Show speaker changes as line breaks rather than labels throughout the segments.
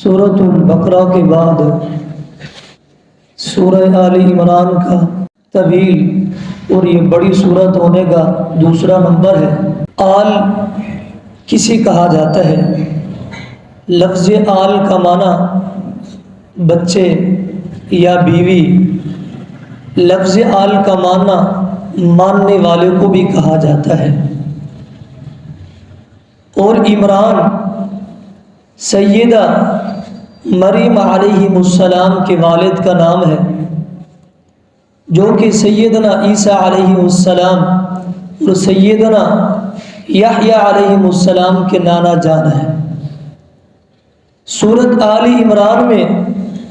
سورۃ البقرہ کے بعد سورہ آل عمران کا طویل اور یہ بڑی صورت ہونے کا دوسرا نمبر ہے۔ آل کسی کہا جاتا ہے، لفظ آل کا معنی بچے یا بیوی، لفظ آل کا معنی ماننے والے کو بھی کہا جاتا ہے۔ اور عمران سیدہ مریم علیہ السلام کے والد کا نام ہے، جو کہ سیدنا عیسیٰ علیہ السلام اور سیدنا یحییٰ علیہ السلام کے نانا جان ہے۔ سورۃ آل عمران میں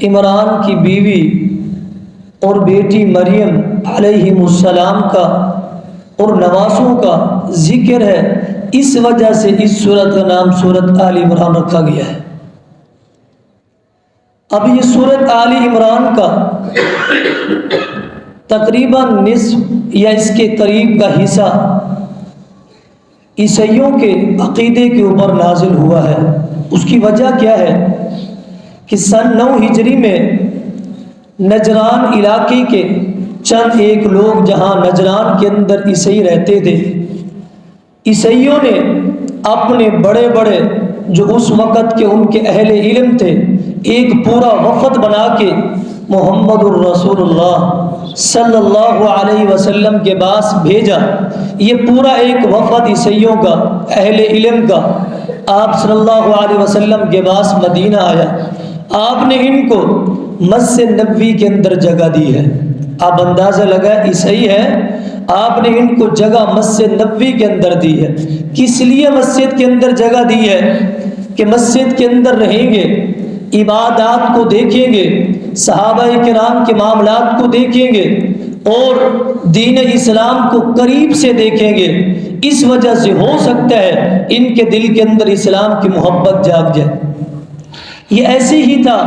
عمران کی بیوی اور بیٹی مریم علیہ السلام کا اور نواسوں کا ذکر ہے، اس وجہ سے اس سورت کا نام سورۃ آل عمران رکھا گیا ہے۔ اب یہ سورۃ آل عمران کا تقریباً نصف یا اس کے قریب کا حصہ عیسائیوں کے عقیدے کے اوپر نازل ہوا ہے۔ اس کی وجہ کیا ہے کہ سن 9 ہجری میں نجران علاقے کے چند ایک لوگ، جہاں نجران کے اندر عیسائی رہتے تھے، عیسائیوں نے اپنے بڑے بڑے جو اس وقت کے ان کے اہل علم تھے، ایک پورا وفد بنا کے محمد الرسول اللہ صلی اللہ علیہ وسلم کے پاس بھیجا۔ یہ پورا ایک وفد عیسائیوں کا، اہل علم کا، آپ صلی اللہ علیہ وسلم کے پاس مدینہ آیا۔ آپ نے ان کو مسجد نبوی کے اندر جگہ دی ہے۔ آپ اندازہ لگائیں، عیسائی ہے، آپ نے ان کو جگہ مسجد نبوی کے اندر دی ہے۔ کس لیے مسجد کے اندر جگہ دی ہے؟ کہ مسجد کے اندر رہیں گے، عبادات کو دیکھیں گے، صحابہ کرام کے معاملات کو دیکھیں گے اور دین اسلام کو قریب سے دیکھیں گے۔ اس وجہ سے ہو سکتا ہے ان کے دل کے اندر اسلام کی محبت جاگ جائے۔ یہ ایسے ہی تھا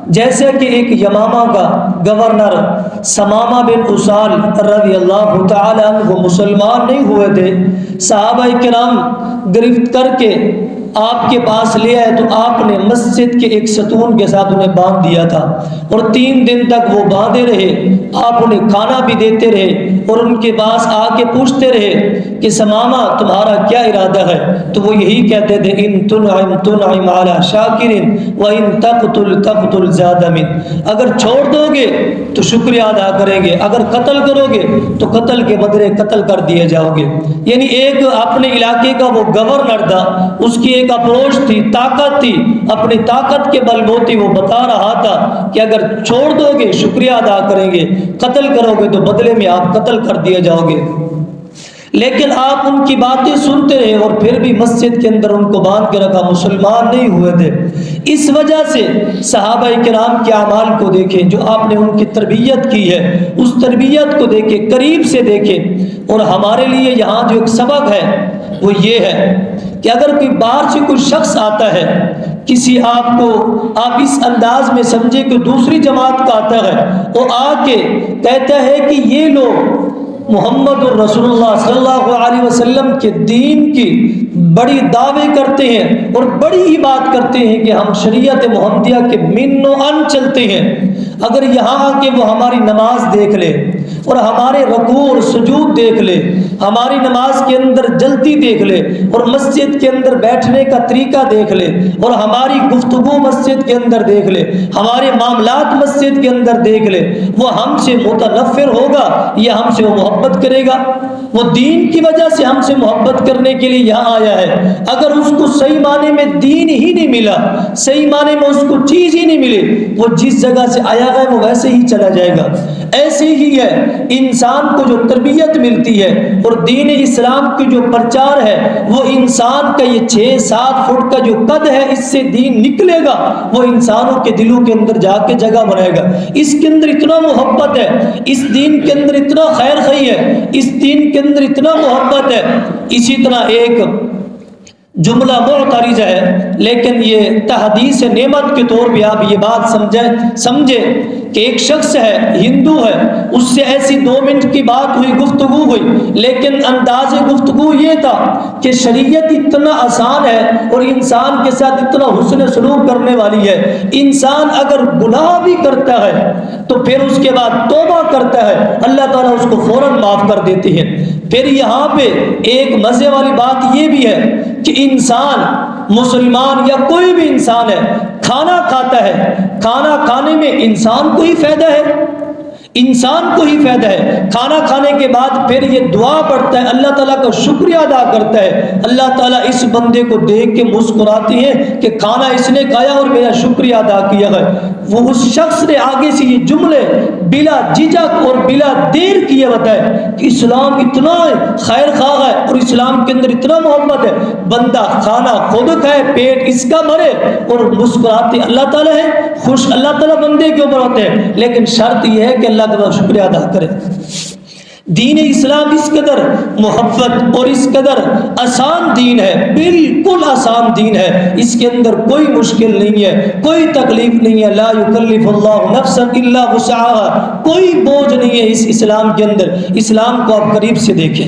جیسے کہ ایک یمامہ کا گورنر ثمامہ بن اسال رضی اللہ تعالی عنہ مسلمان نہیں ہوئے تھے، صحابہ کرام گرفت کر کے آپ کے پاس لے آئے تو آپ نے مسجد کے ایک ستون کے ساتھ انہیں باندھ دیا تھا، اور 3 دن تک وہ باندھے رہے۔ آپ انہیں کھانا بھی دیتے رہے اور ان کے پاس آ کے پوچھتے رہے کہ ثمامہ تمہارا کیا ارادہ ہے؟ تو وہ یہی کہتے تھے، ان تنعم تنعم علی شاکر وان تقتل تقتل زاد من، اگر چھوڑ دو گے تو شکریہ ادا کریں گے، اگر قتل کرو گے تو قتل کے بدلے قتل کر دیے جاؤ گے۔ یعنی ایک اپنے علاقے کا وہ گورنر تھا، اس کی ایک اپروچ تھی، طاقت تھی، اپنی طاقت کے بل بوتے وہ بتا رہا تھا کہ اگر چھوڑ دو گے شکریہ ادا کریں گے، قتل کرو گے تو بدلے میں آپ قتل کر دیے جاؤ گے۔ لیکن آپ ان کی باتیں سنتے رہے اور پھر بھی مسجد کے اندر ان کو باندھ کے رکھا، مسلمان نہیں ہوئے تھے۔ اس وجہ سے صحابہ کرام کے اعمال کو دیکھیں، جو آپ نے ان کی تربیت کی ہے، اس تربیت کو دیکھیں، قریب سے دیکھیں۔ اور ہمارے لیے یہاں جو ایک سبق ہے وہ یہ ہے کہ اگر کوئی باہر سے کوئی شخص آتا ہے، کسی آپ اس انداز میں سمجھے کہ دوسری جماعت کا آتا ہے، وہ آ کے کہتا ہے کہ یہ لوگ محمد الرسول اللہ صلی اللہ علیہ وسلم کے دین کی بڑی دعوے کرتے ہیں اور بڑی ہی بات کرتے ہیں کہ ہم شریعت محمدیہ کے من و ان چلتے ہیں، اگر یہاں آ کے وہ ہماری نماز دیکھ لے اور ہمارے رکوع اور سجود دیکھ لے، ہماری نماز کے اندر جلتی دیکھ لے اور مسجد کے اندر بیٹھنے کا طریقہ دیکھ لے اور ہماری گفتگو مسجد کے اندر دیکھ لے، ہمارے معاملات مسجد کے اندر دیکھ لے، وہ ہم سے متنفر ہوگا یا ہم سے وہ محبت کرے گا؟ وہ دین کی وجہ سے ہم سے محبت کرنے کے لیے یہاں آیا ہے۔ اگر اس کو صحیح معنی میں دین ہی نہیں ملا، صحیح معنی میں اس کو چیز ہی نہیں ملی، وہ جس جگہ سے آیا ہے وہ ویسے ہی چلا جائے گا۔ ایسے ہی ہے انسان کو جو تربیت ملتی ہے اور دین اسلام کی جو پرچار ہے، وہ انسان کا یہ 6-7 فٹ کا جو قد ہے، اس سے دین نکلے گا، وہ انسانوں کے دلوں کے اندر جا کے جگہ بنائے گا۔ اس کے اندر اتنا محبت ہے، اس دین کے اندر اتنا خیر خواہی ہے، اس دین کے اندر اتنا محبت ہے۔ اسی طرح ایک جملہ معترض ہے، لیکن یہ تحدیث نعمت کے طور پہ آپ یہ بات سمجھیں کہ ایک شخص ہے ہندو ہے، اس سے ایسی 2 منٹ کی بات ہوئی، گفتگو ہوئی، لیکن انداز گفتگو یہ تھا کہ شریعت اتنا آسان ہے اور انسان کے ساتھ اتنا حسن سلوک کرنے والی ہے، انسان اگر گناہ بھی کرتا ہے تو پھر اس کے بعد توبہ کرتا ہے، اللہ تعالیٰ اس کو فوراً معاف کر دیتی ہے۔ پھر یہاں پہ ایک مزے والی بات یہ بھی ہے کہ انسان مسلمان یا کوئی بھی انسان ہے، کھانا کھاتا ہے، کھانا کھانے میں انسان کو ہی فائدہ ہے، انسان کو ہی فائدہ ہے۔ کھانا کھانے کے بعد پھر یہ دعا پڑھتا ہے، اللہ تعالیٰ کا شکریہ ادا کرتا ہے، اللہ تعالیٰ اس بندے کو دیکھ کے مسکراتے ہیں کہ کھانا اس نے کھایا اور میرا شکریہ ادا کیا ہے۔ وہ اس شخص نے آگے سے یہ جملے بلا جھجک اور بلا دیر کیے بتائے کہ اسلام اتنا خیر خواہ ہے اور اسلام کے اندر اتنا محبت ہے، بندہ کھانا خود کھائے، پیٹ اس کا بھرے اور مسکراتے اللہ تعالیٰ ہے، خوش اللہ تعالیٰ بندے کے اوپر ہوتے ہیں، لیکن شرط یہ ہے کہ اللہ تعالیٰ شکریہ ادا کرے۔ دین اسلام اس قدر محبت اور اس قدر آسان دین ہے، بالکل آسان دین ہے، اس کے اندر کوئی مشکل نہیں ہے، کوئی تکلیف نہیں ہے، لا یکلف اللہ نفسا الا وسعها، کوئی بوجھ نہیں ہے اس اسلام کے اندر۔ اسلام کو آپ قریب سے دیکھیں،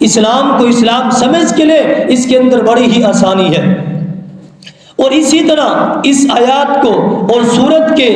اسلام کو اسلام سمجھ کے لیں، اس کے اندر بڑی ہی آسانی ہے۔ اور اسی طرح اس آیات کو اور سورت کے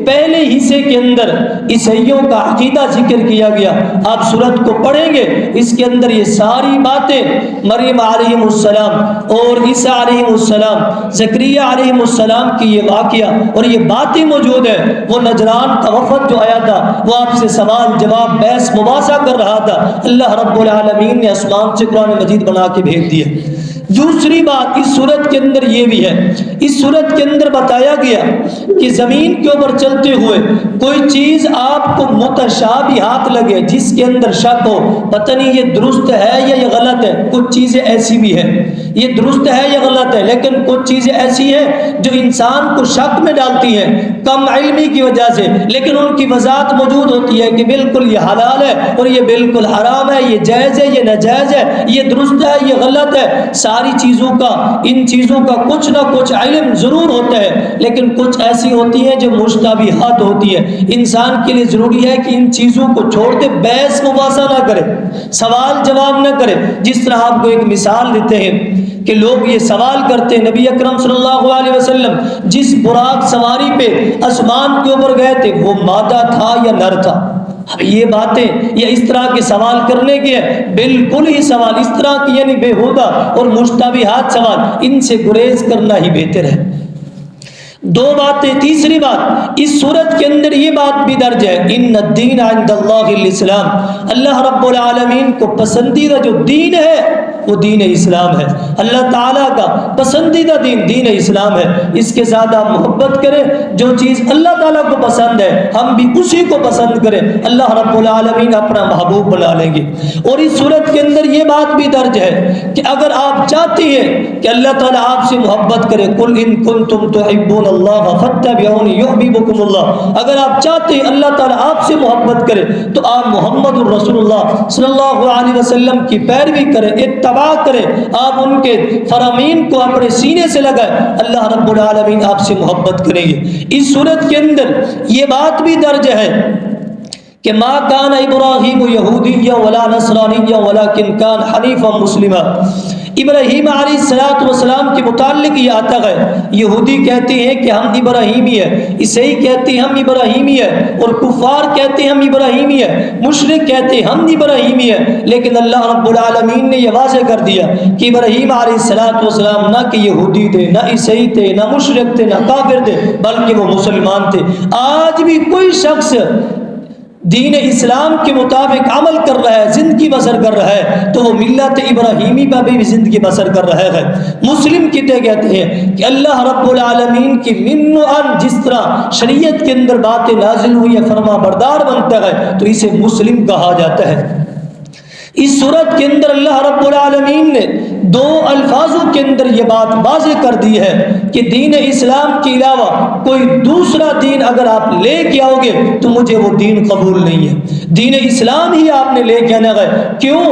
پہلے حصے کے اندر عیسائیوں کا عقیدہ ذکر کیا گیا۔ آپ سورت کو پڑھیں گے، اس کے اندر یہ ساری باتیں مریم علیہ السلام اور عیسیٰ علیہ السلام، زکریا علیہ السلام کی یہ واقعہ اور یہ باتیں موجود ہیں۔ وہ نجران کا وفد جو آیا تھا وہ آپ سے سوال جواب بحث مباحثہ کر رہا تھا، اللہ رب العالمین نے آسمان سے قرآن مجید بنا کے بھیج دیا۔ دوسری بات اس صورت کے اندر یہ بھی ہے، اس صورت کے اندر بتایا گیا کہ زمین کے اوپر چلتے ہوئے کوئی چیز آپ کو متشابہات لگے، جس کے اندر شک ہو، پتہ نہیں یہ درست ہے یا یہ غلط ہے۔ کچھ چیزیں ایسی بھی ہیں یہ درست ہے یا غلط ہے، لیکن کچھ چیزیں ایسی ہیں جو انسان کو شک میں ڈالتی ہیں کم علمی کی وجہ سے، لیکن ان کی وضاحت موجود ہوتی ہے کہ بالکل یہ حلال ہے اور یہ بالکل حرام ہے، یہ جائز ہے، یہ ناجائز ہے، یہ درست ہے، یہ غلط ہے۔ ساری چیزوں کا، ان چیزوں کا کچھ نہ کچھ علم ضرور ہوتا ہے، لیکن کچھ ایسی ہوتی ہیں جو مشتبہات ہوتی ہے۔ انسان کے لیے ضروری ہے کہ ان چیزوں کو چھوڑ کے بحث مباحثہ نہ کرے، سوال جواب نہ کرے۔ جس طرح آپ کو ایک مثال دیتے ہیں کہ لوگ یہ سوال کرتے ہیں، نبی اکرم صلی اللہ علیہ وسلم جس براق سواری پہ آسمان کے اوپر گئے تھے وہ مادہ تھا یا نر تھا؟ اب یہ باتیں یا اس طرح کے سوال کرنے کے بالکل ہی سوال اس طرح کی یعنی بےہودہ اور مشتبہات سوال، ان سے گریز کرنا ہی بہتر ہے۔ دو باتیں۔ تیسری بات، اس صورت کے اندر یہ بات بھی درج ہے، ان الدین عند اللہ الاسلام، اللہ رب العالمین کو پسندیدہ جو دین ہے وہ دین اسلام ہے۔ اللہ تعالیٰ کا پسندیدہ دین دین اسلام ہے۔ اس کے ساتھ آپ محبت کریں، جو چیز اللہ تعالیٰ کو پسند ہے ہم بھی اسی کو پسند کریں، اللہ رب العالمین اپنا محبوب بنا لیں گے۔ اور اس صورت کے اندر یہ بات بھی درج ہے کہ اگر آپ چاہتے ہیں کہ اللہ تعالیٰ آپ سے محبت کرے، قل ان کنتم تحبون اللہ فاتبعونی یحببکم اللہ، اگر آپ چاہتے ہیں اللہ تعالیٰ آپ سے محبت کرے تو آپ محمد الرسول اللہ صلی اللہ علیہ وسلم کی پیروی کریں، اتباع کریں، آپ ان کے فرامین کو اپنے سینے سے لگائیں، اللہ رب العالمین آپ سے محبت کریں گے۔ اس صورت کے اندر یہ بات بھی درج ہے کہ ما کان ابراہیم یہودیا ولا نصرانیا ولکن کان حنیفا مسلما۔ ابراہیم علیہ السلام کے متعلق یہ آتا ہے، یہودی کہتے ہیں کہ ہم ابراہیمی ہیں، عیسائی کہتے ہیں ہم ابراہیمی ہیں، اور کفار کہتے ہیں ہم ابراہیمی ہیں، مشرک کہتے ہیں ہم ابراہیمی ہیں، لیکن اللہ رب العالمین نے یہ واضح کر دیا کہ ابراہیم علیہ السلام نہ کہ یہودی تھے، نہ عیسائی تھے، نہ مشرک تھے، نہ کافر تھے، بلکہ وہ مسلمان تھے۔ آج بھی کوئی شخص دین اسلام کے مطابق عمل کر رہا ہے، زندگی بسر کر رہا ہے، تو وہ ملت ابراہیمی پر بھی زندگی بسر کر رہا ہے۔ مسلم کہتے ہیں کہ اللہ رب العالمین کی من و عن جس طرح شریعت کے اندر باتیں نازل ہوئی ہے فرما بردار بنتا ہے تو اسے مسلم کہا جاتا ہے۔ اس صورت کے اندر اللہ رب العالمین نے دو الفاظوں کے اندر یہ بات واضح کر دی ہے کہ دین اسلام کے علاوہ کوئی دوسرا دین اگر آپ لے کے آؤ گے تو مجھے وہ دین قبول نہیں ہے۔ دین اسلام ہی آپ نے لے کے آنا ہے۔ کیوں؟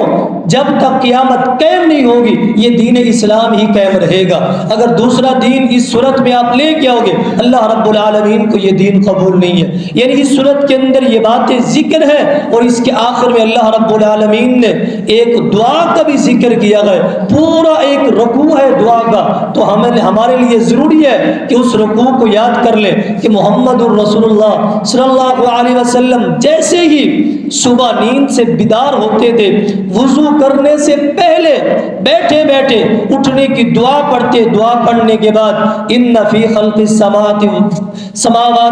جب تک قیامت قائم نہیں ہوگی یہ دین اسلام ہی قائم رہے گا۔ اگر دوسرا دین اس صورت میں آپ لے کے آؤ گے اللہ رب العالمین کو یہ دین قبول نہیں ہے۔ یعنی اس صورت کے اندر یہ باتیں ذکر ہے اور اس کے آخر میں اللہ رب العالمین نے ایک دعا کا بھی ذکر کیا ہے، پورا ایک رکوع ہے دعا کا۔ تو ہمارے لیے ضروری ہے کہ اس رکوع کو یاد کر لیں کہ محمد الرسول اللہ صلی اللہ علیہ وسلم جیسے ہی صبح نیند سے بیدار ہوتے تھے وضو کرنے سے پہلے بیٹھے بیٹھے اٹھنے کی دعا پڑھتے، دعا پڑھنے کے بعد ان فی خلق السماوات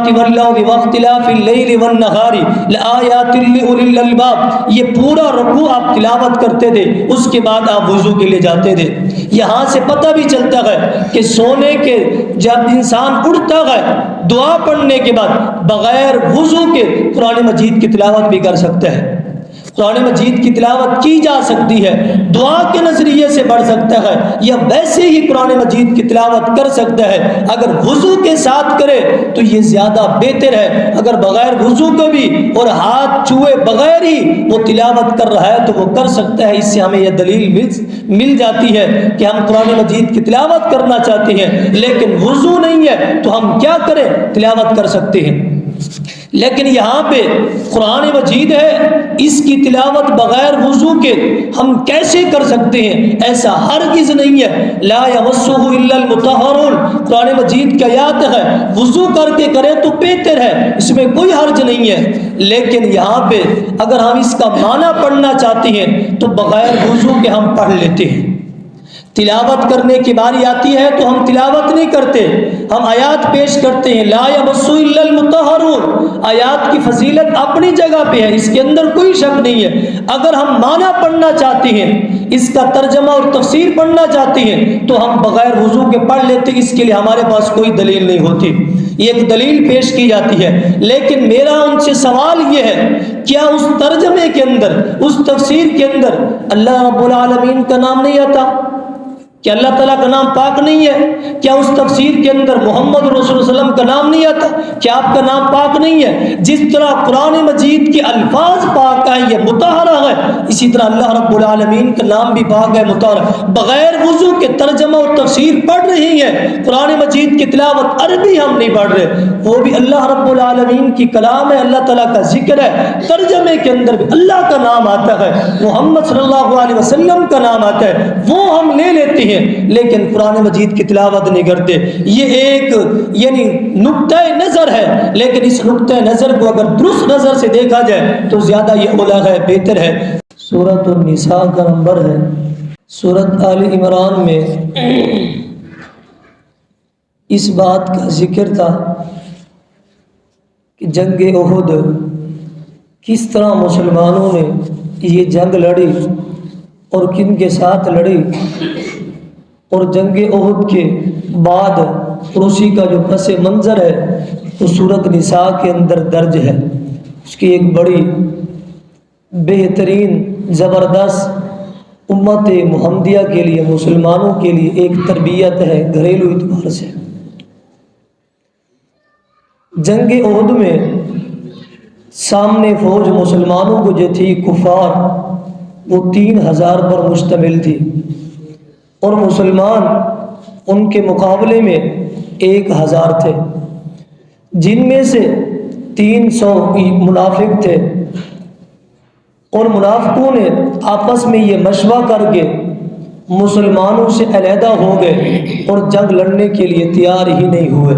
والارض واختلاف اللیل والنہار لآیات لأولی الالباب، یہ پورا رکوع آپ تلاوت کرتے تھے، اس کے بعد آپ وضو کے لیے جاتے تھے۔ یہاں سے پتہ بھی چلتا ہے کہ سونے کے جب انسان اٹھتا ہے دعا پڑھنے کے بعد بغیر وضو کے قرآن مجید کی تلاوت بھی کر سکتا ہے، قرآن مجید کی تلاوت کی جا سکتی ہے، دعا کے نظریے سے بڑھ سکتا ہے یا ویسے ہی قرآن مجید کی تلاوت کر سکتا ہے۔ اگر وضو کے ساتھ کرے تو یہ زیادہ بہتر ہے، اگر بغیر وضو کے بھی اور ہاتھ چھوئے بغیر ہی وہ تلاوت کر رہا ہے تو وہ کر سکتا ہے۔ اس سے ہمیں یہ دلیل مل جاتی ہے کہ ہم قرآن مجید کی تلاوت کرنا چاہتے ہیں لیکن وضو نہیں ہے تو ہم کیا کریں، تلاوت کر سکتے ہیں۔ لیکن یہاں پہ قرآن مجید ہے، اس کی تلاوت بغیر وضو کے ہم کیسے کر سکتے ہیں؟ ایسا ہرگز نہیں ہے۔ لا یمسہ الا المطہرون، قرآن مجید کی آیات ہے، وضو کر کے کریں تو بہتر ہے، اس میں کوئی حرج نہیں ہے۔ لیکن یہاں پہ اگر ہم اس کا معنی پڑھنا چاہتے ہیں تو بغیر وضو کے ہم پڑھ لیتے ہیں۔ تلاوت کرنے کی باری آتی ہے تو ہم تلاوت نہیں کرتے، ہم آیات پیش کرتے ہیں۔ لا یمسہ الا المطہرون، آیات کی فضیلت اپنی جگہ پہ ہے، اس کے اندر کوئی شک نہیں ہے۔ اگر ہم معنی پڑھنا چاہتے ہیں، اس کا ترجمہ اور تفسیر پڑھنا چاہتے ہیں تو ہم بغیر وضو کے پڑھ لیتے، اس کے لیے ہمارے پاس کوئی دلیل نہیں ہوتی، یہ ایک دلیل پیش کی جاتی ہے۔ لیکن میرا ان سے سوال یہ ہے، کیا اس ترجمے کے اندر، اس تفسیر کے اندر اللہ رب العالمین کا نام نہیں آتا؟ کیا اللہ تعالیٰ کا نام پاک نہیں ہے؟ کیا اس تفسیر کے اندر محمد رسول اللہ صلی اللہ علیہ وسلم کا نام نہیں آتا؟ کیا آپ کا نام پاک نہیں ہے؟ جس طرح قرآن مجید کے الفاظ پاک ہیں، یہ مطہرہ ہے، اسی طرح اللہ رب العالمین کا نام بھی پاک ہے، مطہرہ۔ بغیر وضو کے ترجمہ اور تفسیر پڑھ رہی ہیں، قرآن مجید کی تلاوت عربی ہم نہیں پڑھ رہے، وہ بھی اللہ رب العالمین کی کلام ہے، اللہ تعالیٰ کا ذکر ہے، ترجمے کے اندر بھی اللہ کا نام آتا ہے، محمد صلی اللہ علیہ وسلم کا نام آتا ہے، وہ ہم لے لیتے ہیں لیکن قرآن مجید کی تلاوت نہیں کرتے۔ یہ ایک یعنی نقطہ نظر ہے، لیکن اس نقطہ نظر کو اگر درست نظر سے دیکھا جائے تو زیادہ یہ اولا ہے، بہتر ہے۔ سورۃ النساء کا نمبر ہے۔ سورۃ آل عمران میں اس بات کا ذکر تھا کہ جنگ احد کس طرح مسلمانوں نے یہ جنگ لڑی اور کن کے ساتھ لڑی، اور جنگ احد کے بعد اسی کا جو پس منظر ہے وہ سورۃ نساء کے اندر درج ہے۔ اس کی ایک بڑی بہترین زبردست امت محمدیہ کے لیے، مسلمانوں کے لیے ایک تربیت ہے گھریلو اعتبار سے۔ جنگ احد میں سامنے فوج مسلمانوں کو جو تھی کفار وہ 3000 پر مشتمل تھی، اور مسلمان ان کے مقابلے میں 1000 تھے، جن میں سے 300 منافق تھے، اور منافقوں نے آپس میں یہ مشورہ کر کے مسلمانوں سے علیحدہ ہو گئے اور جنگ لڑنے کے لیے تیار ہی نہیں ہوئے۔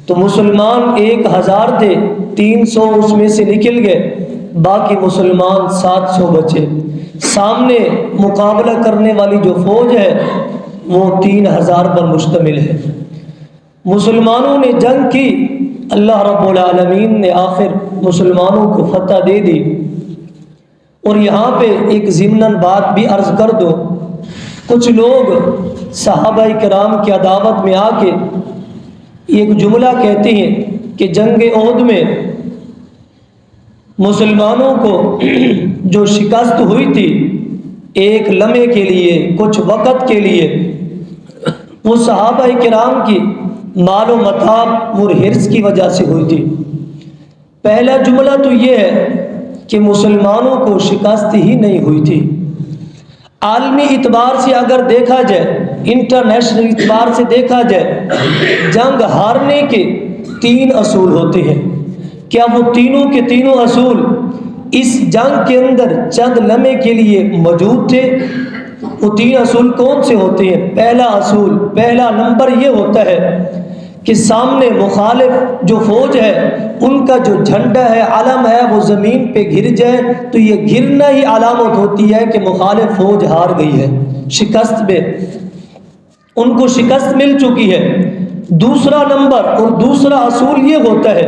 تو مسلمان 1000 تھے، 300 اس میں سے نکل گئے، باقی مسلمان 700 بچے۔ سامنے مقابلہ کرنے والی جو فوج ہے وہ 3000 پر مشتمل ہے۔ مسلمانوں نے جنگ کی، اللہ رب العالمین نے آخر مسلمانوں کو فتح دے دی۔ اور یہاں پہ ایک ضمناً بات بھی عرض کر دو، کچھ لوگ صحابہ کرام کی عداوت میں آ کے ایک جملہ کہتے ہیں کہ جنگ احد میں مسلمانوں کو جو شکست ہوئی تھی ایک لمحے کے لیے، کچھ وقت کے لیے، وہ صحابہ کرام کی مال و متاع اور حرص کی وجہ سے ہوئی تھی۔ پہلا جملہ تو یہ ہے کہ مسلمانوں کو شکست ہی نہیں ہوئی تھی، عالمی اعتبار سے اگر دیکھا جائے، انٹرنیشنل اعتبار سے دیکھا جائے، جنگ ہارنے کے 3 اصول ہوتے ہیں۔ کیا وہ تینوں کے تینوں اصول اس جنگ کے اندر چند لمحے کے لیے موجود تھے؟ وہ 3 اصول کون سے ہوتے ہیں؟ پہلا نمبر یہ ہوتا ہے کہ سامنے مخالف جو فوج ہے ان کا جو جھنڈا ہے، علم ہے، وہ زمین پہ گر جائے تو یہ گرنا ہی علامت ہوتی ہے کہ مخالف فوج ہار گئی ہے، شکست میں ان کو شکست مل چکی ہے۔ دوسرا نمبر اور دوسرا اصول یہ ہوتا ہے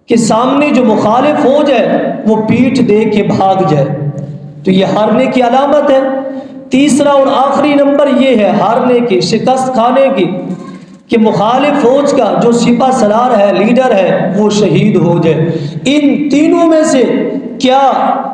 کہ سامنے جو مخالف فوج ہے وہ پیٹھ دے کے بھاگ جائے تو یہ ہارنے کی علامت ہے۔ تیسرا اور آخری نمبر یہ ہے ہارنے کی، شکست کھانے کی، کہ مخالف فوج کا جو سپہ سالار ہے، لیڈر ہے، وہ شہید ہو جائے۔ ان تینوں میں سے کیا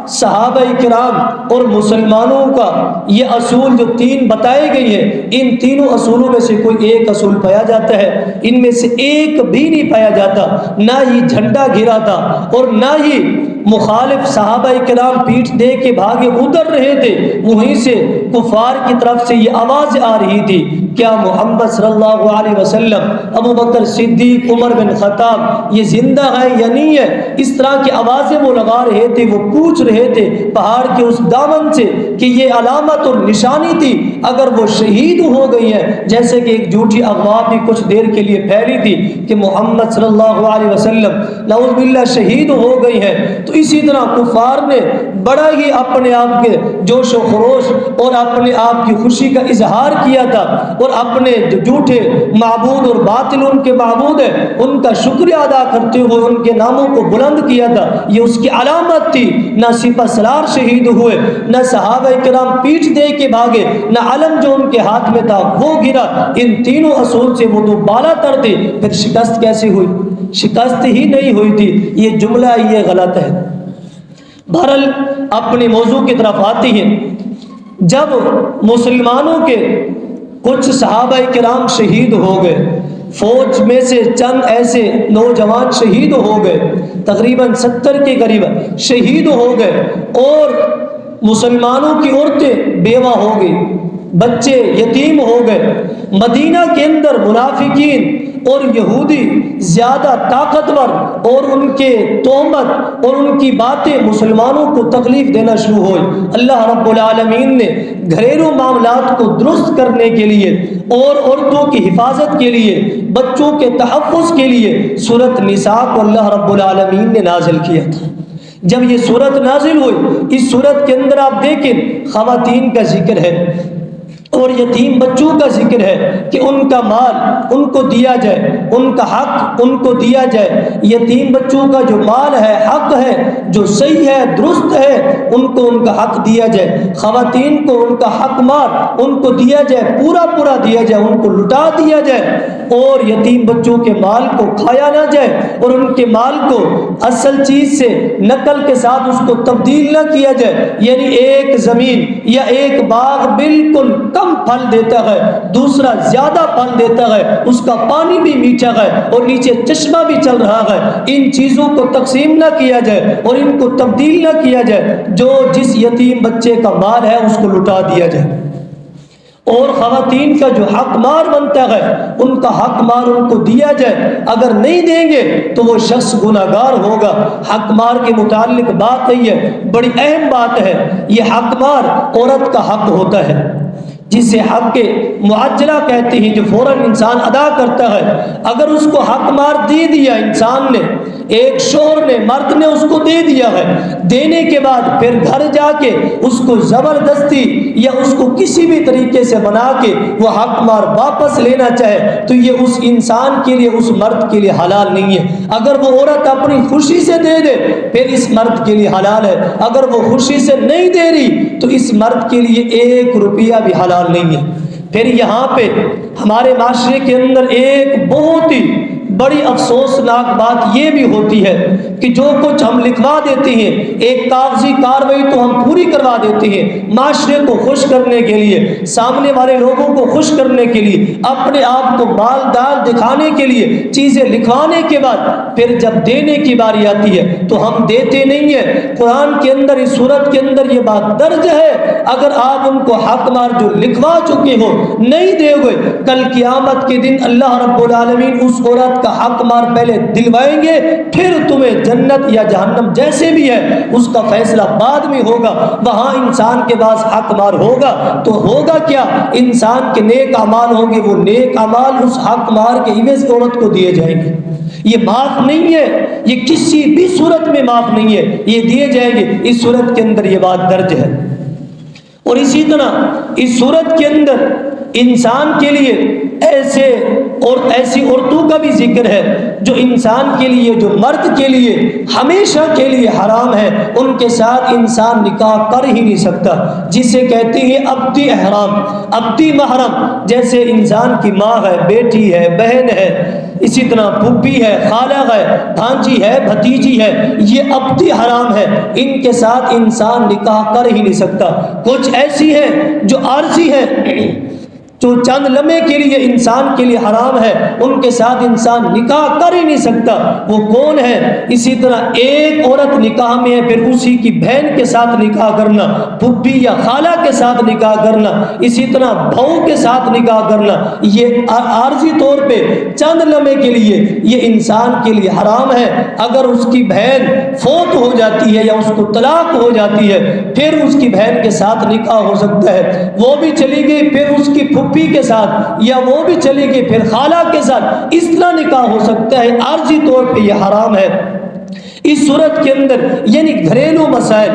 صحابہ کرام اور مسلمانوں کا یہ اصول جو 3 بتائے گئی ہیں، ان تینوں اصولوں میں سے کوئی ایک اصول پایا جاتا ہے؟ ان میں سے ایک بھی نہیں پایا جاتا۔ نہ ہی جھنڈا گرا تھا اور نہ ہی مخالف صحابہ کرام پیٹھ دے کے بھاگے ادھر رہے تھے، وہیں سے کفار کی طرف سے یہ آواز آ رہی تھی، کیا محمد صلی اللہ علیہ وسلم، ابو بکر صدیق، عمر بن خطاب یہ زندہ ہے یا نہیں ہے؟ اس طرح کی آوازیں وہ لگا رہے تھے، وہ پوچھ رہے تھے پہاڑ کے اس دامن سے کہ یہ علامت اور نشانی تھی اگر وہ شہید ہو گئی ہے، جیسے کہ ایک جھوٹی افواہ بھی کچھ دیر کے لیے پھیلی تھی کہ محمد صلی اللہ علیہ وسلم نعوذ باللہ شہید ہو گئی ہے، تو اسی طرح کفار نے بڑا ہی اپنے آپ کے جوش و خروش اور اپنے آپ کی خوشی کا اظہار کیا تھا اور اپنے جو جھوٹے معبود اور باطل ان کے معبود ہیں ان کا شکریہ ادا کرتے ہوئے ان کے ناموں کو بلند کیا تھا۔ یہ اس کی علامت تھی۔ نہ سپہ سالار شہید ہوئے، نہ صحابہ کرام پیٹھ دے کے بھاگے، نہ علم جو ان کے ہاتھ میں تھا وہ گرا۔ ان تینوں اصول سے وہ تو بالا تر تھے، پھر شکست کیسے ہوئی؟ شکست ہی نہیں ہوئی تھی۔ یہ جملہ یہ غلط ہے۔ بہرحال اپنے موضوع کی طرف آتی ہیں۔ جب مسلمانوں کے کچھ صحابہ کرام شہید ہو گئے، فوج میں سے چند ایسے نوجوان شہید ہو گئے، تقریباً 70 کے قریب شہید ہو گئے، اور مسلمانوں کی عورتیں بیوہ ہو گئی، بچے یتیم ہو گئے۔ مدینہ کے اندر منافقین اور یہودی زیادہ طاقتور اور ان کے تہمت اور ان کی باتیں مسلمانوں کو تکلیف دینا شروع ہوئی۔ اللہ رب العالمین نے گھریلو معاملات کو درست کرنے کے لیے اور عورتوں کی حفاظت کے لیے، بچوں کے تحفظ کے لیے سورۃ نساء کو اللہ رب العالمین نے نازل کیا تھا۔ جب یہ سورت نازل ہوئی، اس سورت کے اندر آپ دیکھیں خواتین کا ذکر ہے اور یتیم بچوں کا ذکر ہے کہ ان کا مال ان کو دیا جائے، ان کا حق ان کو دیا جائے۔ یتیم بچوں کا جو مال ہے، حق ہے، جو صحیح ہے، درست ہے، ان کو ان کا حق دیا جائے۔ خواتین کو ان کا حق مال ان کو دیا جائے، پورا پورا دیا جائے، ان کو لٹا دیا جائے، اور یتیم بچوں کے مال کو کھایا نہ جائے اور ان کے مال کو اصل چیز سے نقل کے ساتھ اس کو تبدیل نہ کیا جائے۔ یعنی ایک زمین یا ایک باغ بالکل کم پھل دیتا ہے، دوسرا زیادہ پھل دیتا ہے، اس کا پانی بھی میٹھا ہے اور نیچے چشمہ بھی چل رہا ہے، ان چیزوں کو تقسیم نہ کیا جائے اور ان کو تبدیل نہ کیا جائے۔ جو جس یتیم بچے کا مال ہے اس کو لٹا دیا جائے، اور خواتین کا جو حق مار بنتا ہے ان کا حق مار ان کو دیا جائے۔ اگر نہیں دیں گے تو وہ شخص گناہگار ہوگا۔ حق مار کے متعلق بات نہیں ہے، بڑی اہم بات ہے۔ یہ حق مار عورت کا حق ہوتا ہے، جسے حق کے معجلہ کہتے ہیں، جو فوراً انسان ادا کرتا ہے۔ اگر اس کو حق مار دے دیا انسان نے، ایک شوہر نے، مرد نے اس کو دے دیا ہے، دینے کے بعد پھر گھر جا کے اس کو زبردستی یا اس کو کسی بھی طریقے سے بنا کے وہ حق مار واپس لینا چاہے تو یہ اس انسان کے لیے، اس مرد کے لیے حلال نہیں ہے۔ اگر وہ عورت اپنی خوشی سے دے دے پھر اس مرد کے لیے حلال ہے، اگر وہ خوشی سے نہیں دے رہی تو اس مرد کے لیے 1 روپیہ بھی حلال نہیں ہے۔ پھر یہاں پہ ہمارے معاشرے کے اندر ایک بہت ہی بڑی افسوسناک بات یہ بھی ہوتی ہے کہ جو کچھ ہم لکھوا دیتے ہیں، ایک کاغذی کارروائی تو ہم پوری کروا دیتے ہیں، معاشرے کو خوش کرنے کے لیے، سامنے والے لوگوں کو خوش کرنے کے لیے، اپنے آپ کو بالدار دکھانے کے لیے چیزیں لکھوانے کے بعد پھر جب دینے کی باری آتی ہے تو ہم دیتے نہیں ہیں۔ قرآن کے اندر، اس سورت کے اندر یہ بات درج ہے، اگر آپ ان کو حق مار جو لکھوا چکے ہو نہیں دے گے، کل قیامت کے دن اللہ رب العالمین اس عورت کا حق مار پہلے دلوائیں گے، پھر تمہیں جنت یا جہنم جیسے بھی ہے اس کا فیصلہ بعد میں ہوگا۔ وہاں انسان کے پاس حق مار ہوگا تو ہوگا کیا؟ انسان کے نیک اعمال ہوں گے، وہ نیک اعمال اس حق مار کے عوض عورت کو دیے جائیں گے۔ یہ معاف نہیں ہے، یہ کسی بھی صورت میں معاف نہیں ہے، یہ دیے جائیں گے۔ اس صورت کے اندر یہ بات درج ہے۔ اور اسی طرح اس صورت کے اندر انسان کے لیے ایسے اور ایسی عورتوں کا بھی ذکر ہے جو انسان کے لیے، جو مرد کے لیے ہمیشہ کے لیے حرام ہے، ان کے ساتھ انسان نکاح کر ہی نہیں سکتا، جسے کہتے ہیں ابدی احرام، ابدی محرم، جیسے انسان کی ماں ہے، بیٹی ہے، بہن ہے، اسی طرح پھوپھی ہے، خالہ ہے، بھانجی ہے، بھتیجی ہے، یہ ابدی حرام ہے، ان کے ساتھ انسان نکاح کر ہی نہیں سکتا۔ کچھ ایسی ہیں جو عارضی ہے، جو چند لمحے کے لیے انسان کے لیے حرام ہے، ان کے ساتھ انسان نکاح کر ہی نہیں سکتا۔ وہ کون ہے؟ اسی طرح ایک عورت نکاح میں ہے، پھر اسی کی بہن کے ساتھ نکاح کرنا، پھوپھی یا خالہ کے ساتھ نکاح کرنا، اسی طرح بہو کے ساتھ نکاح کرنا، یہ عارضی طور پہ چند لمحے کے لیے یہ انسان کے لیے حرام ہے۔ اگر اس کی بہن فوت ہو جاتی ہے یا اس کو طلاق ہو جاتی ہے، پھر اس کی بہن کے ساتھ نکاح ہو سکتا ہے، وہ بھی چلی گئی، پھر اس کی پھوپھی کے ساتھ، یا وہ بھی چلی گئی پھر خالہ کے ساتھ، اس طرح نکاح ہو سکتا ہے۔ عارضی طور پہ یہ حرام ہے۔ اس صورت کے اندر یعنی گھریلو مسائل،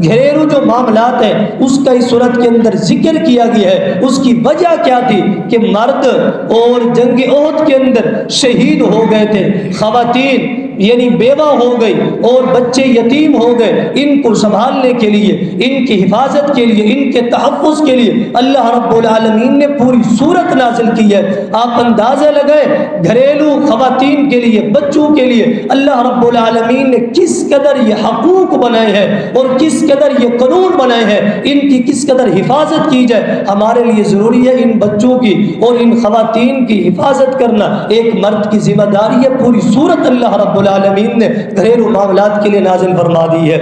گھریلو جو معاملات ہیں، اس کا اس صورت کے اندر ذکر کیا گیا ہے۔ اس کی وجہ کیا تھی کہ مرد اور جنگ احد کے اندر شہید ہو گئے تھے، خواتین یعنی بیوہ ہو گئی اور بچے یتیم ہو گئے، ان کو سنبھالنے کے لیے، ان کی حفاظت کے لیے، ان کے تحفظ کے لیے اللہ رب العالمین نے پوری صورت نازل کی ہے۔ آپ اندازہ لگائیں گھریلو خواتین کے لیے، بچوں کے لیے اللہ رب العالمین نے کس قدر یہ حقوق بنائے ہیں اور کس قدر یہ قانون بنائے ہیں، ان کی کس قدر حفاظت کی جائے۔ ہمارے لیے ضروری ہے ان بچوں کی اور ان خواتین کی حفاظت کرنا ایک مرد کی ذمہ داری ہے۔ پوری صورت اللہ رب العالمین نے گھریلو معاملات کے لیے نازل فرما دی ہے۔